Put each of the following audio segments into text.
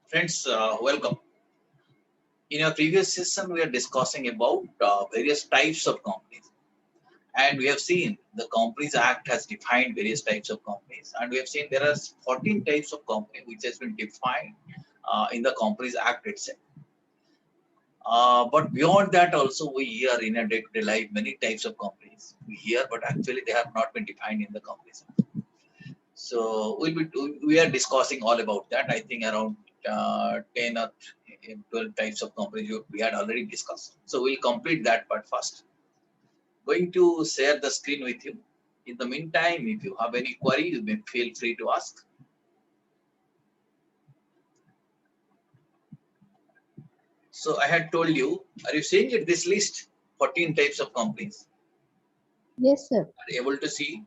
Friends, welcome. In our previous session, we are discussing about various types of companies, and we have seen the Companies Act has defined various types of companies, and we have seen there are 14 types of company which has been defined in the Companies Act itself. But beyond that, also we hear in a day-to-day life many types of companies. We hear, but actually they have not been defined in the Companies Act. So we are discussing all about that. I think around 10 or 12 types of companies we had already discussed. So we'll complete that part first. Going to share the screen with you. In the meantime, if you have any query, you may feel free to ask. So I had told you, are you seeing it? This list, 14 types of companies. Yes, sir. Are you able to see?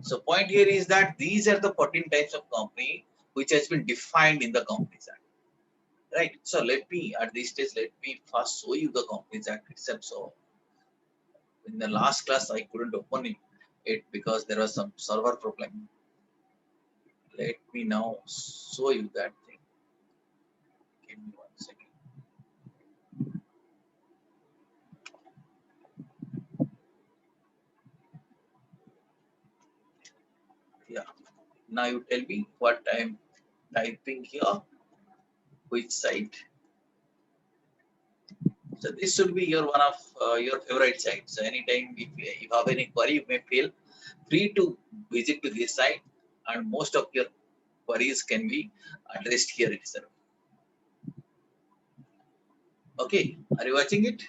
So point here is that these are the 14 types of company which has been defined in the Companies Act. Right. So let me at this stage let me first show you the Companies Act itself. So in the last class I couldn't open it because there was some server problem. Let me now show you that thing. Give me 1 second. Yeah. Now you tell me what I'm typing here. Which site? So this should be your one of your favorite sites. So anytime if you have any query, you may feel free to visit to this site, and most of your queries can be addressed here itself. Okay, are you watching it?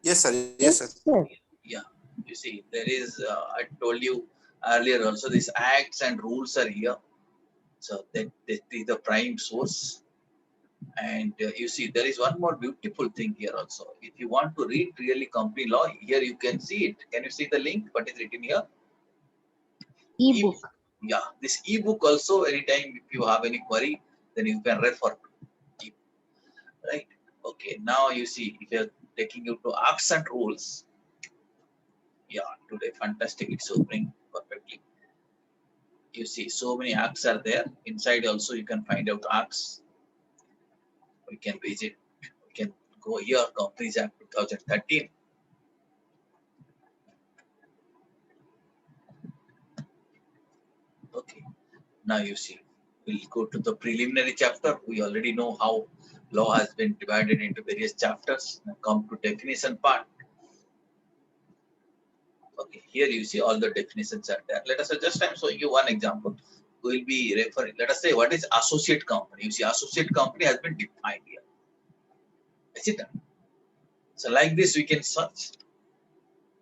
Yes, sir. Yes, sir. Yes, sir. Yeah, you see, there is, I told you earlier also, these acts and rules are here. So that is the prime source. And you see, there is one more beautiful thing here also. If you want to read really company law, here you can see it. Can you see the link? What is written here? E-book. Yeah, this ebook also, anytime if you have any query, then you can refer to it. Right? Okay, now you see, if you're taking you to acts and rules, yeah, today fantastic, it's opening perfectly. You see so many acts are there inside. Also you can find out acts. We can visit, we can go here, Companies Act 2013. Okay, now you see, we'll go to the preliminary chapter. We already know how law has been divided into various chapters. Now come to definition part. Okay, here you see all the definitions are there. Let us say, just I'm showing you one example. We will be referring, let us say, what is associate company? You see, associate company has been defined here. Is it? So like this, we can search.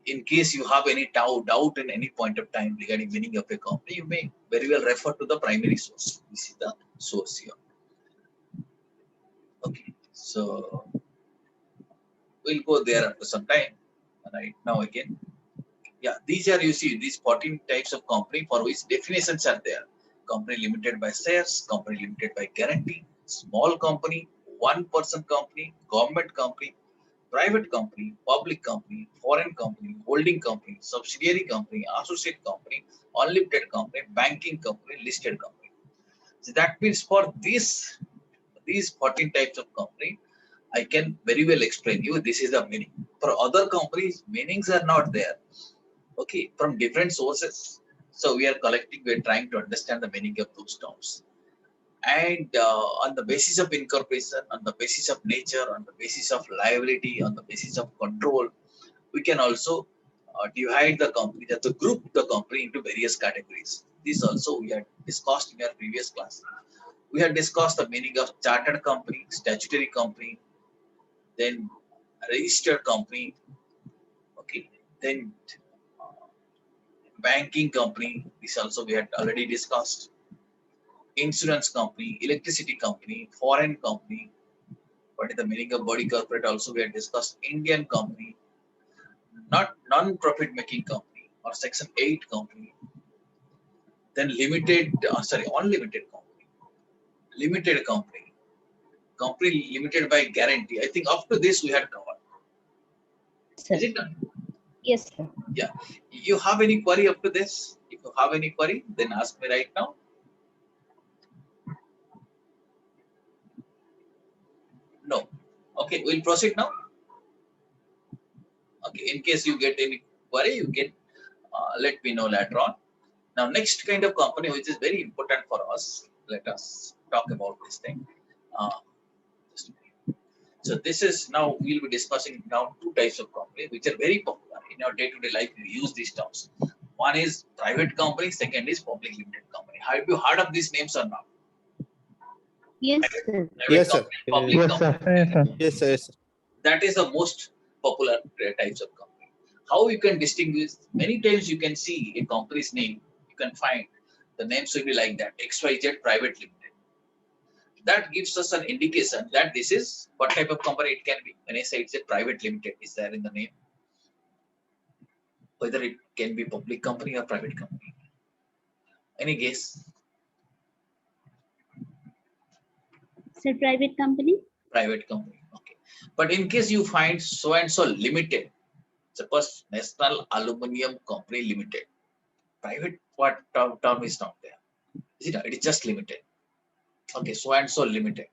In case you have any doubt in any point of time regarding meaning of a company, you may very well refer to the primary source. This is the source here. Okay, so we'll go there after some time. Right now again, yeah, these are, you see, these 14 types of company for which definitions are there. Company limited by shares, company limited by guarantee, small company, one person company, government company, private company, public company, foreign company, holding company, subsidiary company, associate company, unlimited company, banking company, listed company. So that means for these 14 types of company, I can very well explain you this is the meaning. For other companies, meanings are not there. Okay, from different sources. So we are collecting, we are trying to understand the meaning of those terms. And on the basis of incorporation, on the basis of nature, on the basis of liability, on the basis of control, we can also divide the company, that to group the company into various categories. This also we had discussed in our previous class. We had discussed the meaning of chartered company, statutory company, then registered company, okay, then banking company. This also we had already discussed. Insurance company, electricity company, foreign company. What is the meaning of body corporate? Also we had discussed. Indian company, not non-profit making company or Section 8 company. Then limited, unlimited company, limited company, company limited by guarantee. I think up to this we had covered. Sir. Is it done? Yes, sir. Yeah. You have any query up to this? If you have any query, then ask me right now. Okay, we'll proceed now. Okay, in case you get any query, you can let me know later on. Now, next kind of company which is very important for us, let us talk about this thing. Uh, just a minute. So this is now we'll be discussing now two types of company which are very popular in our day-to-day life. We use these terms. One is private company, second is public limited company. Have you heard of these names or not? Yes, sir. Private Yes, sir. company, public Yes, company. sir. Yes, sir. Yes, sir. Yes, sir. That is the most popular types of company. How you can distinguish? Many times you can see a company's name, you can find the names will be like that, XYZ Private Limited. That gives us an indication that this is what type of company it can be. When I say it's a private limited, is there in the name? Whether it can be public company or private company. Any guess? Sir, private company? Private company. Okay. But in case you find so and so limited, suppose National Aluminium Company Limited, private what term is not there. Is it? It is just limited. Okay, so and so limited.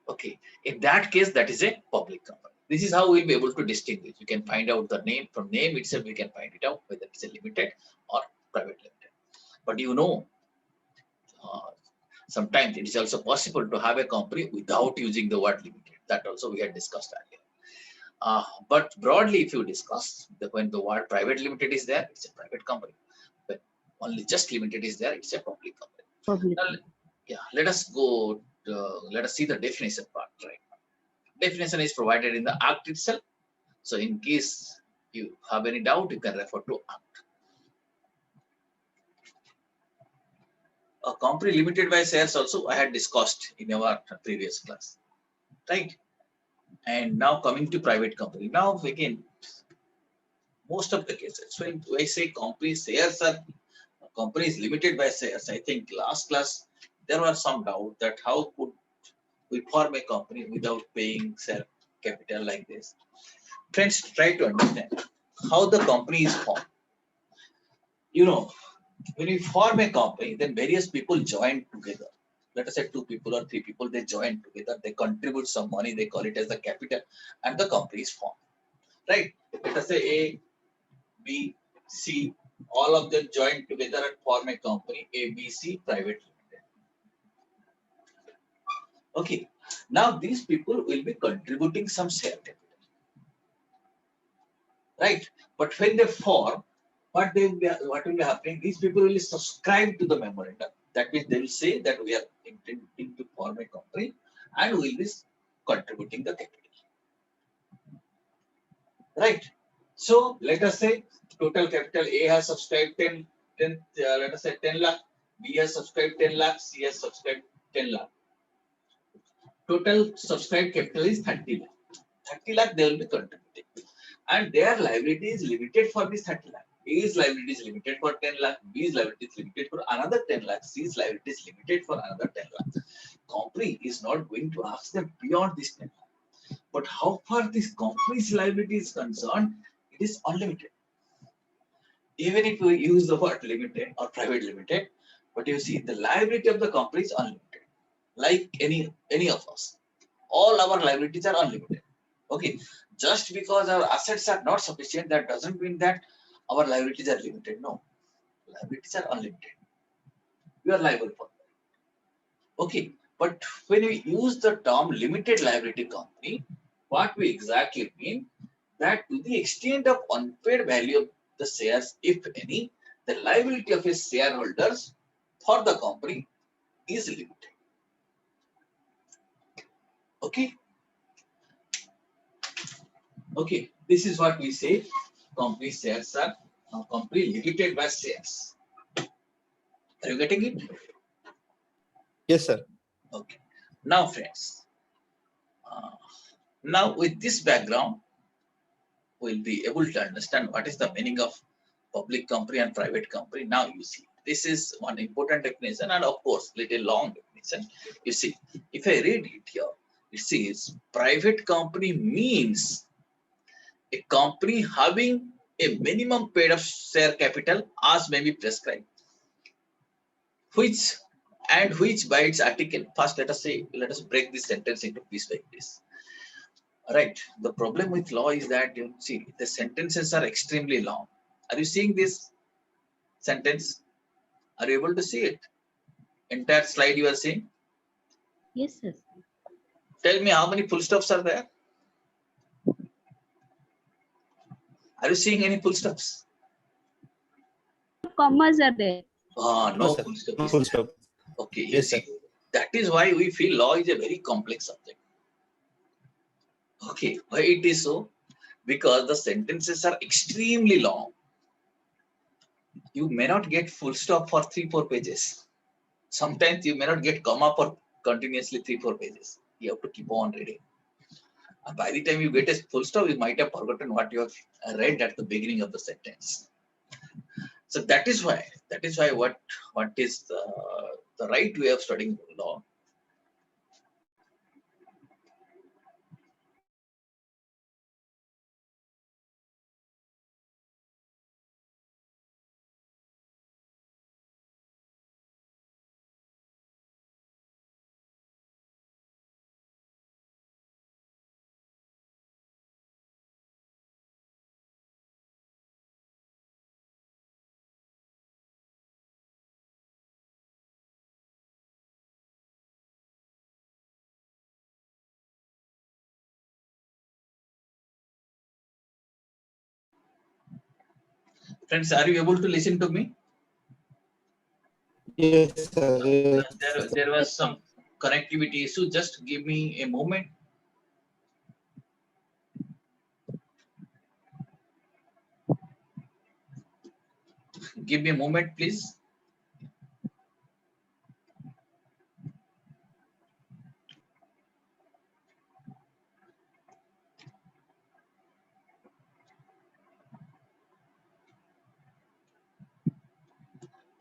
Okay, in that case, that is a public company. This is how we'll be able to distinguish. You can find out the name from name itself. We can find it out whether it's a limited or private limited. But you know, sometimes it is also possible to have a company without using the word limited. That also we had discussed earlier. But broadly, if you discuss when the word private limited is there, it's a private company. When only just limited is there, it's a public company. Public. Now, yeah, let us go. Let us see the definition part right now. Definition is provided in the Act itself. So, in case you have any doubt, you can refer to Act. A company limited by shares also I had discussed in our previous class, right? And now coming to private company. Now again, most of the cases when I say company shares are companies limited by shares, I think last class there was some doubt that how could we form a company without paying share capital like this. Friends, try to understand how the company is formed. You know, when you form a company, then various people join together. Let us say 2 people or 3 people, they join together, they contribute some money, they call it as the capital, and the company is formed. Right? Let us say A, B, C, all of them join together and form a company, ABC Private Limited. Okay. Now these people will be contributing some share capital. Right? But when they form, what will be happening? These people will subscribe to the memorandum. That means they will say that we are intending to form a company and we will be contributing the capital. Right? So let us say total capital A has subscribed 10 let us say 10 lakh, B has subscribed 10 lakh, C has subscribed 10 lakh. Total subscribed capital is 30 lakh. 30 lakh they will be contributing. And their liability is limited for this 30 lakh. A's liability is limited for 10 lakh, B's liability is limited for another 10 lakh, C's liability is limited for another 10 lakh. Company is not going to ask them beyond this 10 lakh. But how far this company's liability is concerned, it is unlimited. Even if we use the word limited or private limited, but you see the liability of the company is unlimited. Like any of us. All our liabilities are unlimited. Okay. Just because our assets are not sufficient, that doesn't mean that our liabilities are limited. No. Liabilities are unlimited. We are liable for that. Okay. But when we use the term limited liability company, what we exactly mean that to the extent of unpaid value of the shares, if any, the liability of his shareholders for the company is limited. Okay. Okay. This is what we say. Company shares are company limited by shares. Are you getting it? Yes, sir. Okay. Now, friends, now with this background, we'll be able to understand what is the meaning of public company and private company. Now you see, this is one important definition and of course, little long definition. You see, if I read it here, it says private company means a company having a minimum paid of share capital as may be prescribed, which and which by its article. First, let us break this sentence into piece by piece. Right. The problem with law is that you see the sentences are extremely long. Are you seeing this sentence? Are you able to see it? Entire slide you are seeing? Yes, sir. Tell me how many full stops are there? Are you seeing any full stops? Commas are there. Ah, No, no sir. full stop. No is full there. stop. Okay, you Yes, see, sir. that is why we feel law is a very complex subject. Okay, why it is so? Because the sentences are extremely long. You may not get full stop for 3-4 pages. Sometimes you may not get comma for continuously 3-4 pages. You have to keep on reading. And by the time you get a full stop, you might have forgotten what you have read at the beginning of the sentence. So that is why what is the right way of studying law. Friends, are you able to listen to me? Yes, sir. Yes, There was some connectivity issue. Just give me a moment. Give me a moment, please.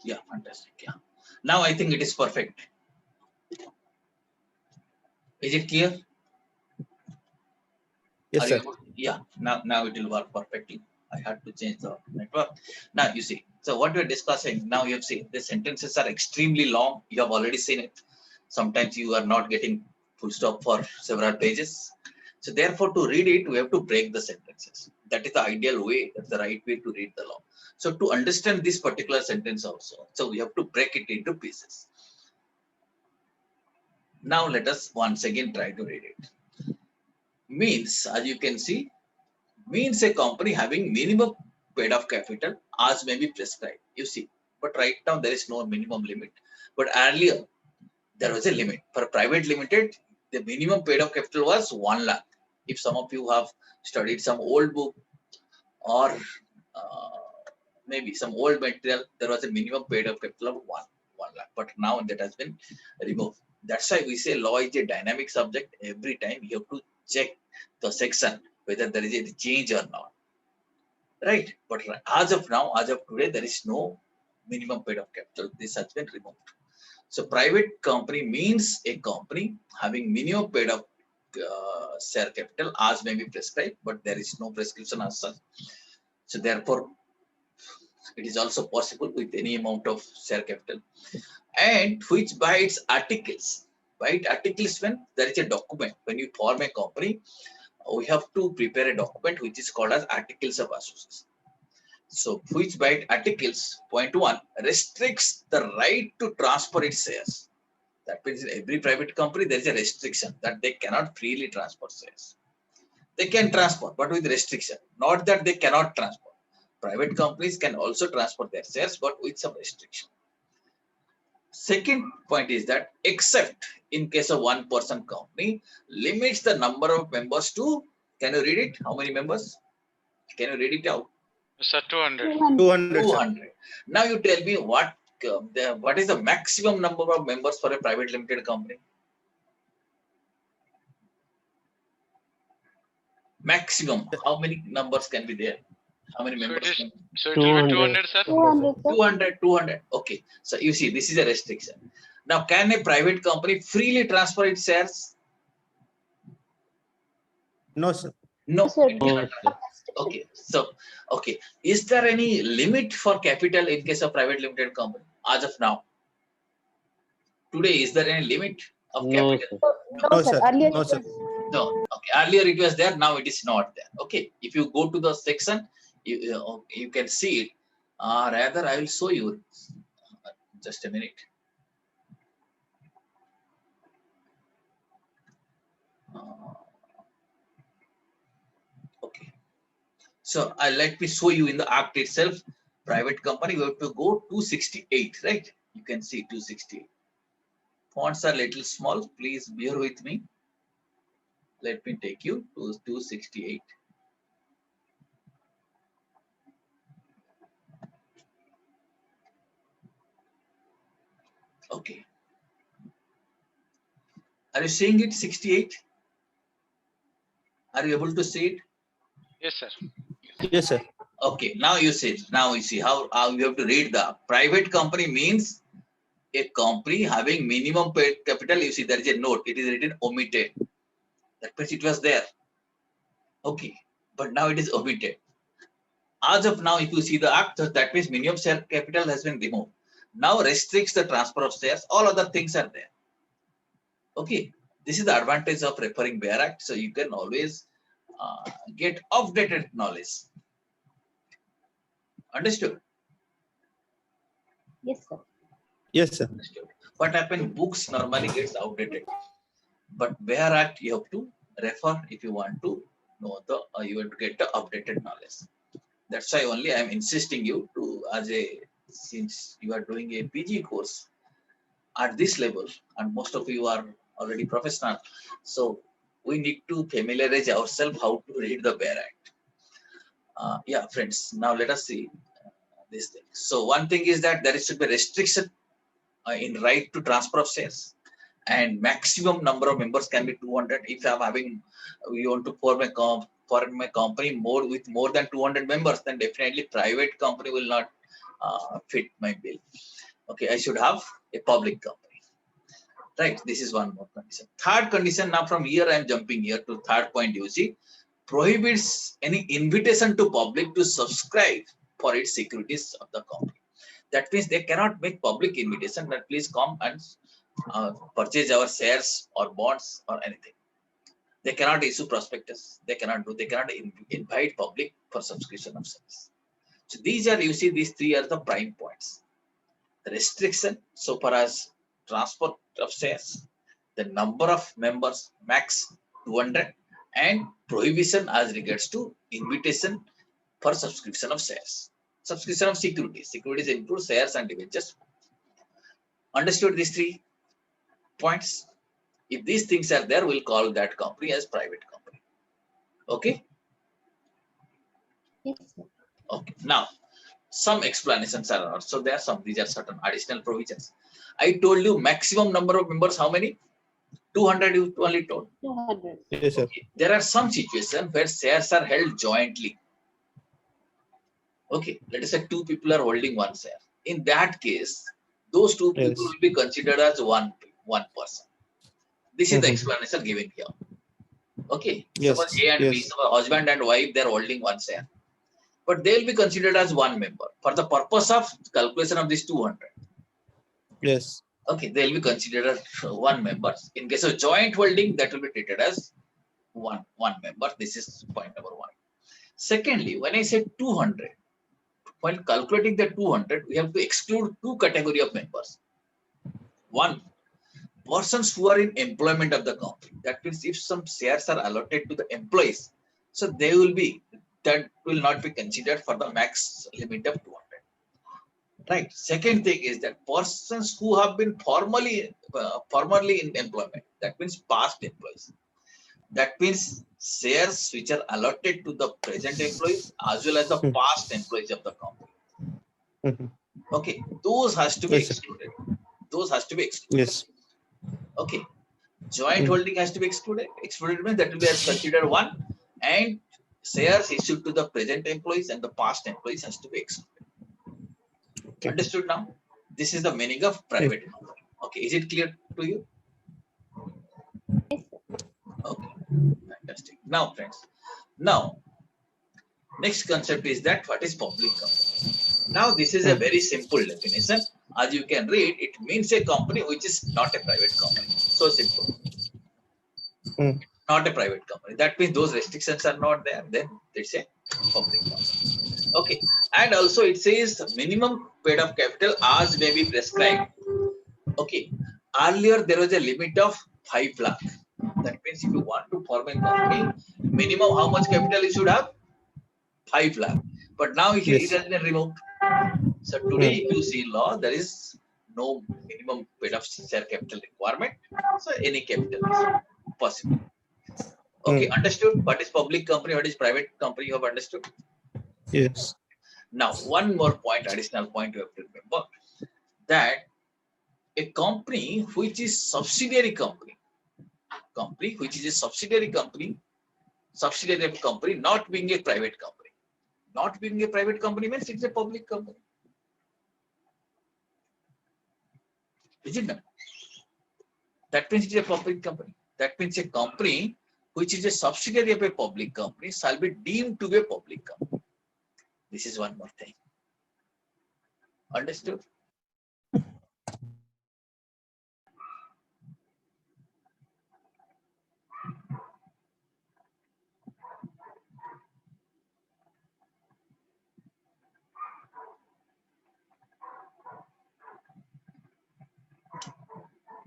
Yeah, fantastic. Yeah. Now I think it is perfect. Is it clear? yes, Are you sir. able- Yeah. Now it will work perfectly. I had to change the network. Now you see. So what we're discussing now, you have seen the sentences are extremely long. You have already seen it. Sometimes you are not getting full stop for several pages. So therefore, to read it, we have to break the sentences. That is the ideal way. That's the right way to read the law. So to understand this particular sentence also, so we have to break it into pieces. Now let us once again try to read it. Means, as you can see, means a company having minimum paid of capital as may be prescribed. You see, but right now there is no minimum limit. But earlier there was a limit. For private limited, the minimum paid of capital was 1 lakh. If some of you have studied some old book or uh, maybe some old material, there was a minimum paid of capital of 1 lakh. But now that has been removed. That's why we say law is a dynamic subject. Every time you have to check the section whether there is a change or not. Right? But as of now, as of today, there is no minimum paid of capital. This has been removed. So private company means a company having minimum paid of share capital as may be prescribed, but there is no prescription as such. So therefore, it is also possible with any amount of share capital, and which by its articles. By its articles, when there is a document, when you form a company, we have to prepare a document which is called as articles of association. So, which by its articles, point 1, restricts the right to transfer its shares. That means in every private company, there is a restriction that they cannot freely transfer shares. They can transfer, but with restriction. Not that they cannot transfer. Private companies can also transfer their shares, but with some restriction. Second point is that, except in case of one person company, limits the number of members to, can you read it? How many members? Can you read it out? Sir, 200. 200, sir. 200. Now you tell me what is the maximum number of members for a private limited company? Maximum. How many numbers can be there? How many So it members? is- Can So it will be 200, sir. 200, sir. 200, 200. Okay. So you see, this is a restriction. Now, can a private company freely transfer its shares? No, sir. No, Sir, it cannot. Okay. So, okay. Is there any limit for capital in case of private limited company as of now? Today, is there any limit of No, capital? sir. No, sir. Earlier No, it sir. was- No. Okay. Earlier it was there. Now it is not there. Okay. If you go to the section, you can see it. Rather, I will show you. Just a minute. Okay. So let me show you in the act itself. Private company, you have to go 268, right? You can see 268. Fonts are little small. Please bear with me. Let me take you to 268. Okay. Are you seeing it? 68? Are you able to see it? Yes, sir. Yes, sir. Okay, now you see. Now you see how you have to read the private company means a company having minimum paid capital. You see there is a note. It is written omitted. That means it was there. Okay, but now it is omitted. As of now, if you see the act, that means minimum share capital has been removed. Now restricts the transfer of shares. All other things are there. Okay, this is the advantage of referring Bear Act. So you can always get updated knowledge. Understood? Yes, sir. Yes, sir. Understood. What happened? Books normally gets outdated, but Bear Act you have to refer if you want to know the you have to get the updated knowledge. That's why only I am insisting you to since you are doing a PG course at this level, and most of you are already professional, so we need to familiarize ourselves how to read the Bear Act. Yeah, friends. Now let us see this thing. So one thing is that there should be restriction in right to transfer of shares, and maximum number of members can be 200. If I'm having, we want to form a company with more than 200 members, then definitely private company will not fit my bill. Okay, I should have a public company. Right, this is one more condition. Third condition, now from here I am jumping here to third point. You see, prohibits any invitation to public to subscribe for its securities of the company. That means they cannot make public invitation that please come and purchase our shares or bonds or anything. They cannot issue prospectus. They cannot invite public for subscription of shares. So these are, you see, these three are the prime points. The restriction so far as transfer of shares, the number of members max 200, and prohibition as regards to invitation for subscription of shares. Subscription of securities. Securities include shares and debentures. Understood these three points? If these things are there, we'll call that company as private company. Okay? Yes, sir. Okay. Now, some explanations are also there. These are certain additional provisions. I told you maximum number of members, how many? 200 you only told. 200. Yes, sir. Okay. There are some situations where shares are held jointly. Okay. Let us say two people are holding one share. In that case, those two people Yes. will be considered as one person. This is the Mhm. explanation given here. Okay. Yes, Suppose A and B, yes. suppose husband and wife, they're holding one share. But they'll be considered as one member for the purpose of calculation of this 200. Yes. Okay, they'll be considered as one member. In case of joint holding, that will be treated as one member. This is point number one. Secondly, when I say 200, while calculating the 200, we have to exclude two category of members. One, persons who are in employment of the company. That means if some shares are allotted to the employees, so they will be, that will not be considered for the max limit of 200. Right. Second thing is that persons who have been formerly in employment, that means past employees. That means shares which are allotted to the present employees as well as the past employees of the company. Mhm. Okay, those has to be Yes, sir. excluded. Those has to be excluded. Yes. Okay, joint Mm. holding has to be excluded. Excluded means that will be considered one, and shares issued to the present employees and the past employees has to be excluded. Okay. Understood now? This is the meaning of private company. Okay, is it clear to you? Yes, sir. Okay, fantastic. Now, friends, now next concept is that what is public company? Now, this is a very simple definition. as you can read, it means a company which is not a private company. So simple. Hmm. Not a private company. That means those restrictions are not there. Then it's a public company. Okay. And also it says minimum paid up capital as may be prescribed. Okay. Earlier there was a limit of 5 lakh. That means if you want to form a company, minimum how much capital you should have? 5 lakh. But now it Yes. has been removed. So today, if you see law, there is no minimum paid up share capital requirement. So any capital is possible. Okay, understood? What is public company? What is private company? You have understood? Yes. Now, one more point, additional point you have to remember that a company which is subsidiary company which is a subsidiary of a company, not being a private company. Not being a private company means it's a public company. Is it not? That means it is a public company. That means a company which is a subsidiary of a public company shall be deemed to be a public company. This is one more thing. Understood?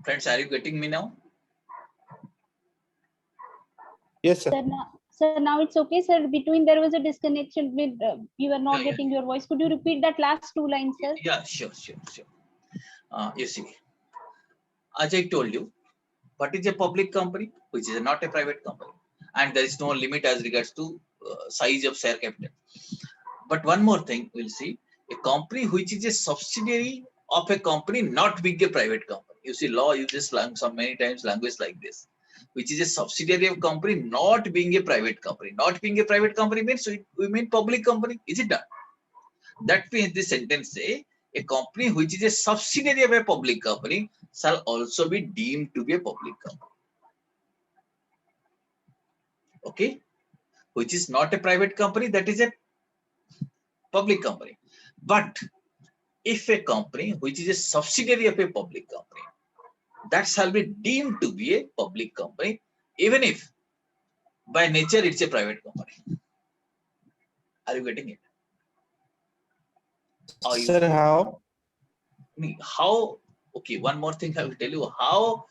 Friends, are you getting me now? Yes, sir. Sir, now it's okay, sir. Between there was a disconnection with you were not Yeah. getting your voice. Could you repeat that last 2 lines, sir? Yeah, sure. You see, as I told you, what is a public company, which is not a private company, and there is no limit as regards to size of share capital. But one more thing, we'll see a company which is a subsidiary of a company not being a private company. You see, law uses some many times language like this, which is a subsidiary of company not being a private company. Not being a private company means we mean public company. Is it done? That means this sentence say a company which is a subsidiary of a public company shall also be deemed to be a public company. Okay, which is not a private company, that is a public company. But if a company which is a subsidiary of a public company, that shall be deemed to be a public company, even if by nature it's a private company. Are you getting it? Or you, Sir, how? how? Okay, one more thing I will tell you. How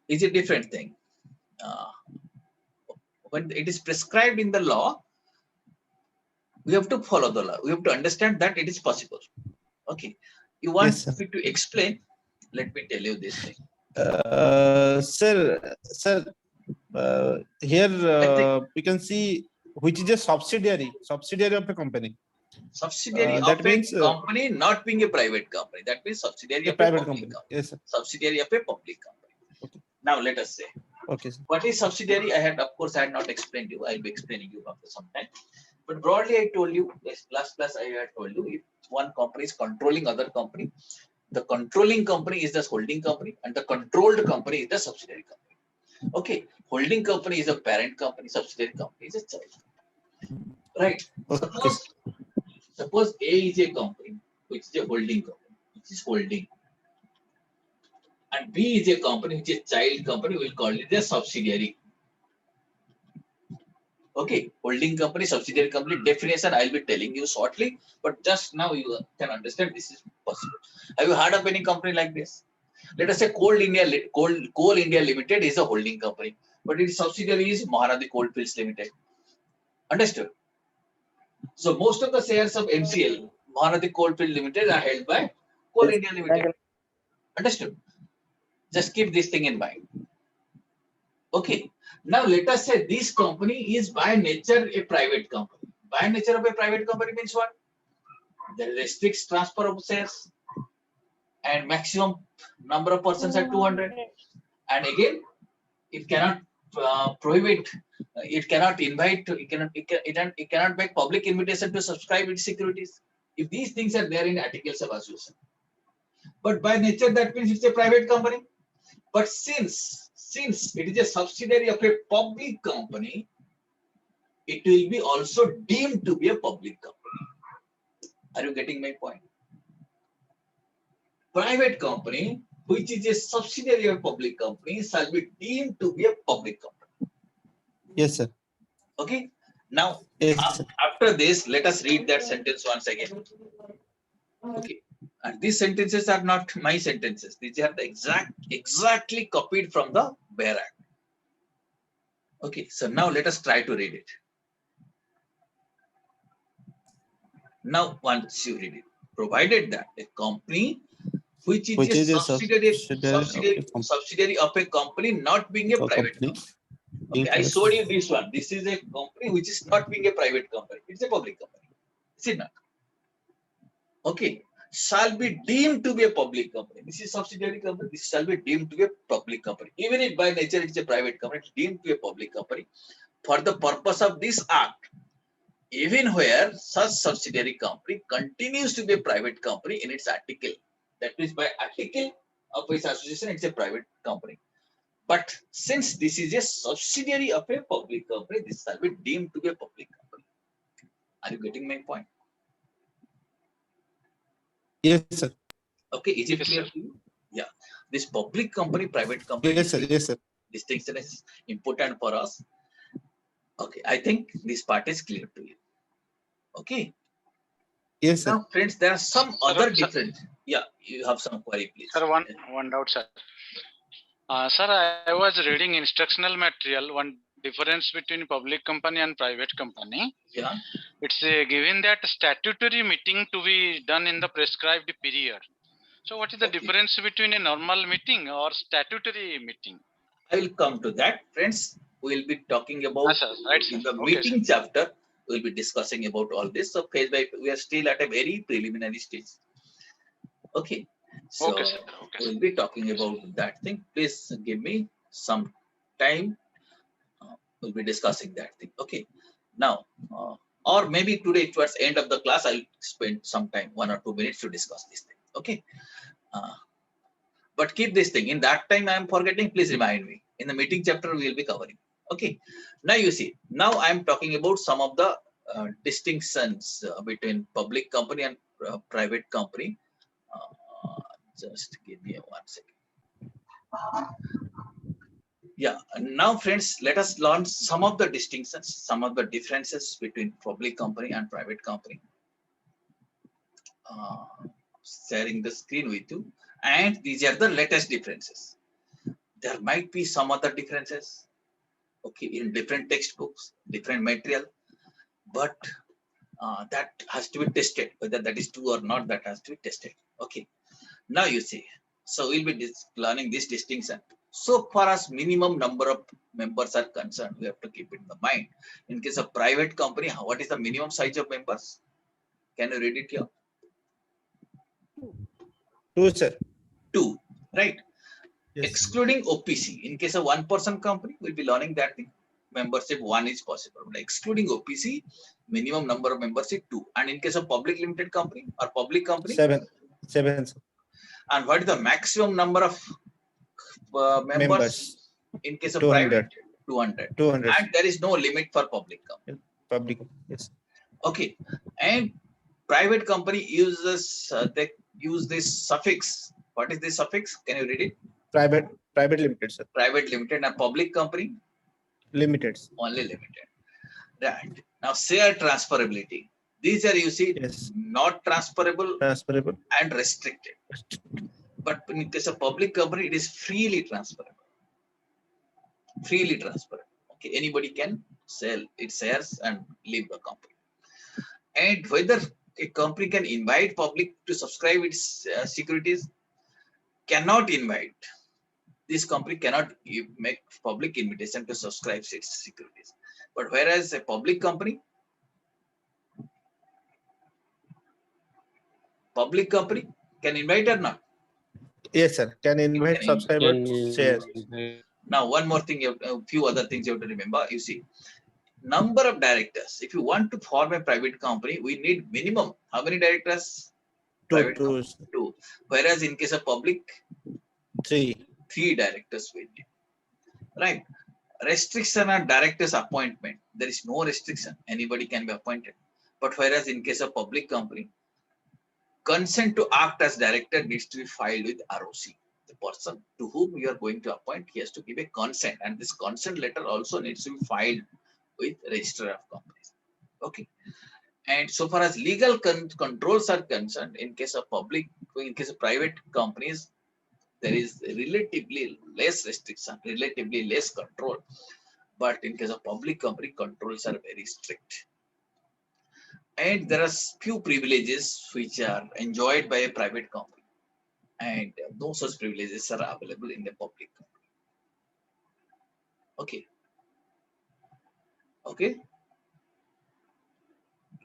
is a different thing. When it is prescribed in the law, we have to follow the law. We have to understand that it is possible. Okay. You want Yes, sir. me to explain? Let me tell you this thing. Sir, here we can see which is a subsidiary of a company. Subsidiary that of means, a company not being a private company. That means subsidiary a of a private public company. company. Yes, sir. Subsidiary of a public company. Okay. Now let us say, Okay, sir. what is subsidiary? Of course, I had not explained you. I'll be explaining you after some time. But broadly, I told you, last class I had told you, if one company is controlling other company, the controlling company is the holding company and the controlled company is the subsidiary company. Okay, holding company is a parent company, subsidiary company is a child. Right. Okay. Suppose A is a company which is a holding company, which is holding, and B is a company which is child company. We'll call it a subsidiary. Okay, holding company, subsidiary company definition I'll be telling you shortly, but just now you can understand this is possible. Have you heard of any company like this? Let us say Coal India Limited is a holding company, but its subsidiary is Mahanadi Coalfields Limited. Understood? So most of the shares of MCL, Mahanadi Coalfield Limited, are held by Coal India Limited. Understood? Just keep this thing in mind. Okay. Now let us say this company is by nature a private company. By nature of a private company means what? There restricts transfer of shares and maximum number of persons are 200. And again, it cannot prohibit, it cannot invite, it cannot make public invitation to subscribe its securities. If these things are there in articles of association. But by nature, that means it's a private company. But since it is a subsidiary of a public company, it will be also deemed to be a public company. Are you getting my point? private company, which is a subsidiary of a public company, shall be deemed to be a public company. Yes, sir. Okay. Now, Yes, sir. after this, let us read that sentence once again. Okay. And these sentences are not my sentences. These are the exactly copied from the BEAR Act. Okay. So now let us try to read it. Now, once you read it, provided that a company which is a subsidiary of a company not being a private company. Okay, I showed you this one. This is a company which is not being a private company. It's a public company. Is it not? Okay. Shall be deemed to be a public company. This is subsidiary company. This shall be deemed to be a public company. Even if by nature it's a private company, it's deemed to be a public company for the purpose of this act. Even where such subsidiary company continues to be a private company in its article. That is, by article of its association, it's a private company. But since this is a subsidiary of a public company, this shall be deemed to be a public company. Are you getting my point? Yes, sir. Okay, is it Yes, clear sir. to you? Yeah. This public company, private company, Yes, sir. Yes, sir. distinction is important for us. Okay, I think this part is clear to you. Okay. Yes, sir. Now, friends, there are some Sir, other sir. different. Yeah, you have some query, please. Sir, one doubt, sir. Sir, I was reading instructional material. One difference between public company and private company. Yeah. It's given that statutory meeting to be done in the prescribed period. So, what is the Okay. difference between a normal meeting or statutory meeting? I will come to that, friends. We will be talking about Sir. Right, sir. in the Okay, meeting chapter. We will be discussing about all this. So, phase by we are still at a very preliminary stage. Okay. So, Okay, sir. Okay, we'll be talking about that thing. Please give me some time. We'll be discussing that thing. Okay. Now, or maybe today towards the end of the class, I'll spend some time, 1 or 2 minutes to discuss this thing. Okay. But keep this thing. In that time I am forgetting, please remind me. In the meeting chapter, we will be covering. Okay. Now you see, now I am talking about some of the distinctions between public company and private company. Just give me 1 second. Yeah. Now, friends, let us learn some of the distinctions, some of the differences between public company and private company. Sharing the screen with you. And these are the latest differences. There might be some other differences, okay, in different textbooks, different material, but that has to be tested. Whether that is true or not, that has to be tested. Okay. Now you see, so we'll be learning this distinction. So far as minimum number of members are concerned, we have to keep it in the mind. In case of private company, what is the minimum size of members? Can you read it here? 2, sir. 2, right? Yes. Excluding OPC, in case of 1-person company, we'll be learning that thing. Membership 1 is possible. But excluding OPC, minimum number of members is 2. And in case of public limited company or public company, 7, sir. and what is the maximum number of members in case of 200. private? 200. 200. And there is no limit for public company. Public. Yes. Okay. And private company uses, they use this suffix. What is this suffix? Can you read it? Private limited, sir. Private limited. And public company? Limited. Only limited. Right. Now, share transferability. These are, you see, Yes. not transferable Transferable. and restricted. But in case of public company, it is freely transferable. Freely transferable. Okay, anybody can sell its shares and leave the company. And whether a company can invite public to subscribe its securities, cannot invite. This company cannot make public invitation to subscribe its securities. But whereas a public company can invite or not? Yes, sir. Can invite Can subscribers shares. Now, one more thing, a few other things you have to remember. You see, number of directors. If you want to form a private company, we need minimum. How many directors? Two, 2. Whereas in case of public, 3. 3 directors we need. Right. Restriction on directors appointment. There is no restriction. Anybody can be appointed. But whereas in case of public company, consent to act as director needs to be filed with ROC. The person to whom you are going to appoint, he has to give a consent, and this consent letter also needs to be filed with Register of Companies. Okay. And so far as legal controls are concerned, in case of private companies, there is relatively less restriction, relatively less control. But in case of public company, controls are very strict. And there are few privileges which are enjoyed by a private company, and no such privileges are available in the public company. Okay. Okay.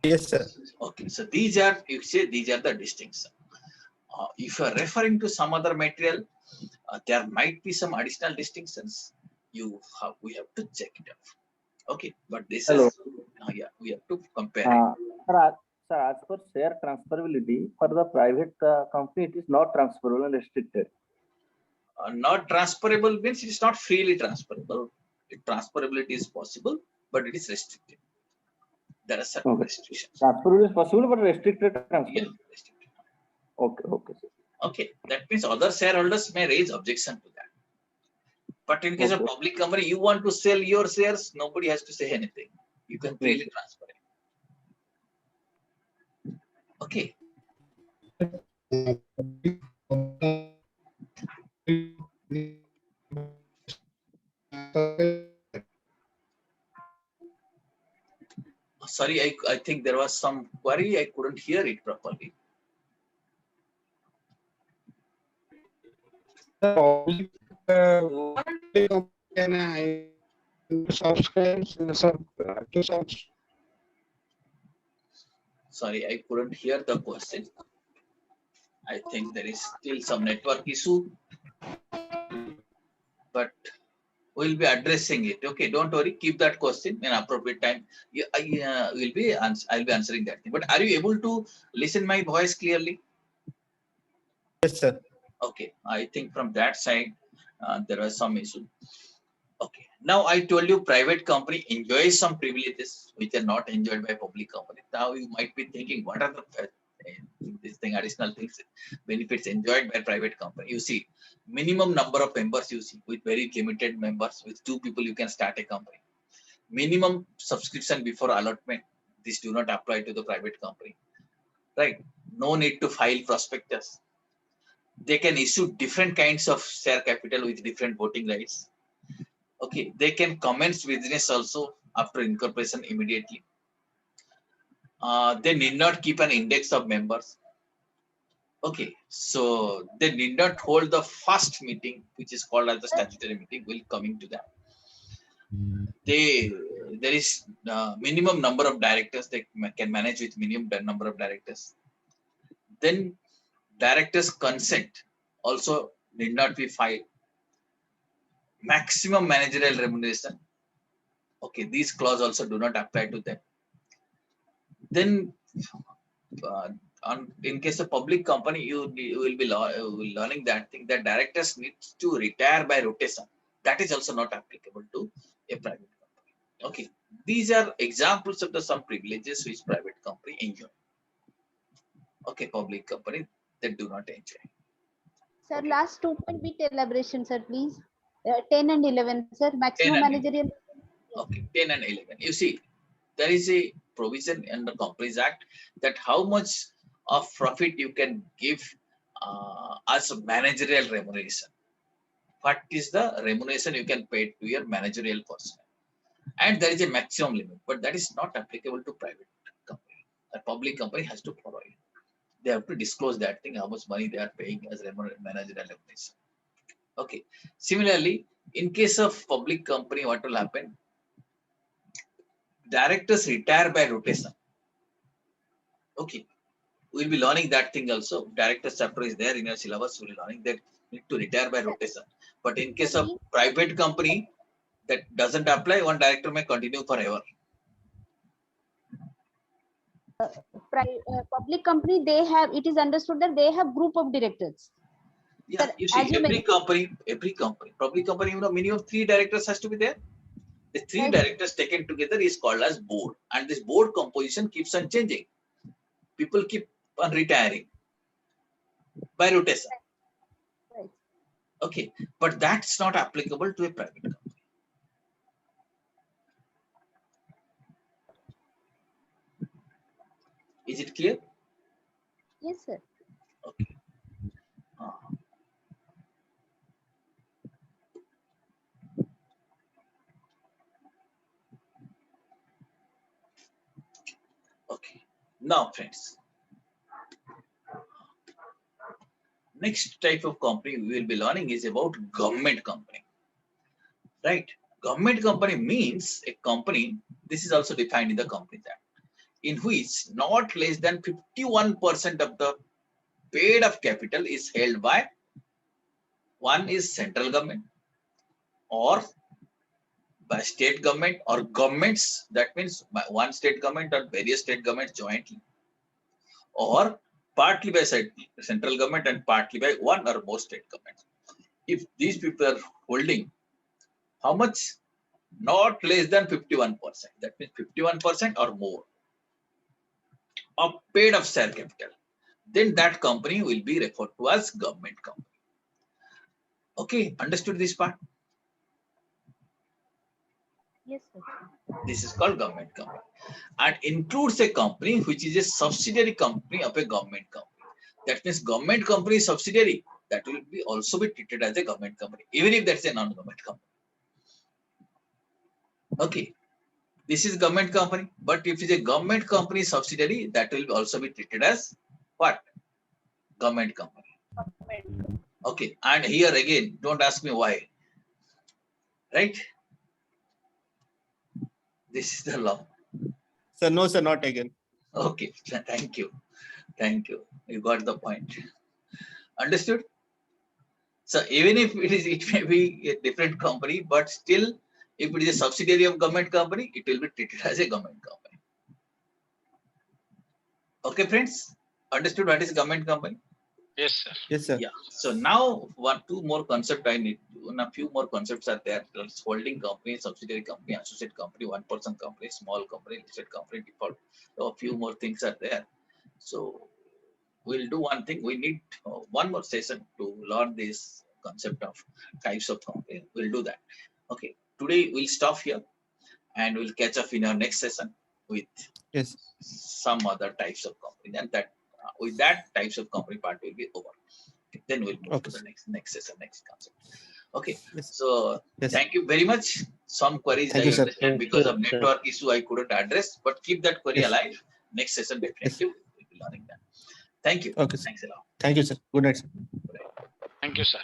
Yes, sir. Okay. So these are, you say, these are the distinctions. If you are referring to some other material, there might be some additional distinctions. We have to check it out. Okay, but this Hello. is yeah, we have to compare it. Sir, as per share transferability for the private company, it is not transferable and restricted. Not transferable means it is not freely transferable. Transferability is possible, but it is restricted. There are certain Okay. restrictions. Transferable is possible, but restricted transfer. Yeah, restricted. Okay, okay, sir. Okay, that means other shareholders may raise objection to that. But in case of Okay. public company, you want to sell your shares, nobody has to say anything. You can freely transfer it. Okay. Sorry, I think there was some query. I couldn't hear it properly. Can I subscribe to subscribe? Sorry, I couldn't hear the question. I think there is still some network issue, but we'll be addressing it. Okay, don't worry. Keep that question in appropriate time. I'll be answering that thing. But are you able to listen my voice clearly? Yes, sir. Okay, I think from that side there was some issue. Okay, now I told you private company enjoys some privileges which are not enjoyed by public company. Now you might be thinking, what are the additional things, benefits enjoyed by private company? You see, minimum number of members, you see, with very limited members, with 2 people you can start a company. Minimum subscription before allotment, this do not apply to the private company, right? No need to file prospectus. They can issue different kinds of share capital with different voting rights. Okay, they can commence business also after incorporation immediately. They need not keep an index of members. Okay, so they need not hold the first meeting, which is called as the statutory meeting. We'll coming to that. There is minimum number of directors. They can manage with minimum number of directors. Then directors' consent also need not be filed. Maximum managerial remuneration. Okay, these clauses also do not apply to them. Then in case of public company, you will be learning that thing, that directors need to retire by rotation. That is also not applicable to a private company. Okay, these are examples of the some privileges which private company enjoy. Okay, public company they do not enjoy. Sir, Okay. last 2 point with elaboration, sir, please. 10 and 11, sir. 10 Maximum and managerial. Okay, 10 and 11. You see, there is a provision in the Companies Act that how much of profit you can give as a managerial remuneration. What is the remuneration you can pay to your managerial personnel? And there is a maximum limit, but that is not applicable to private company. A public company has to follow it. They have to disclose that thing, how much money they are paying as managerial remuneration. Okay. Similarly, in case of public company, what will happen? Directors retire by rotation. Okay, we'll be learning that thing also. Directors chapter is there in your syllabus. We'll be learning that need to retire by rotation. But in case of private company, that doesn't apply. One director may continue forever. Public company, they have, it is understood that they have group of directors. Yeah, Sir, you see, as you every mentioned- company, public company, minimum 3 directors has to be there. The 3 Right. directors taken together is called as board, and this board composition keeps on changing. People keep on retiring. by rotation. Right. Okay, but that's not applicable to a private company. Is it clear? Yes, sir. Okay. Okay. Now, friends, next type of company we will be learning is about government company. Right? Government company means a company, this is also defined in the Companies Act, in which not less than 51% of the paid up capital is held by one is central government or by state government or governments, that means by one state government or various state governments jointly, or partly by central government and partly by one or more state governments. If these people are holding how much? Not less than 51%. That means 51% or more of paid up share capital. Then that company will be referred to as government company. Okay, understood this part? Yes, sir. This is called government company. And includes a company which is a subsidiary company of a government company. That means government company is subsidiary, that will be also be treated as a government company, even if that's a non-government company. Okay, this is government company, but if it's a government company subsidiary, that will also be treated as what? Government company. Okay, and here again, don't ask me why. Right? This is the law. Sir, no, sir, not again. Okay, thank you. Thank you. You got the point. Understood? So even if it may be a different company, but still, if it is a subsidiary of government company, it will be treated as a government company. Okay, friends? Understood what is government company? Yes, sir. Yes, sir. Yeah. So now two more concepts I need. A few more concepts are there. There's holding company, subsidiary company, associate company, one-person company, small company, listed company, default. So a few more things are there. So we'll do one thing. We need one more session to learn this concept of types of company. We'll do that. Okay. Today we'll stop here and we'll catch up in our next session with Yes. some other types of company. And that with that types of company part will be over. Okay, then we'll move Okay, to the next session, next concept. Okay. Yes. So Yes. thank you very much. Some queries Thank I you, sir. understand because of Thank you, sir. network issue I couldn't address, but keep that query Yes. alive. Next session definitely we'll be learning that. Thank you. Okay, sir. Thanks a lot. Thank you, sir. Good night, sir. Thank you, sir.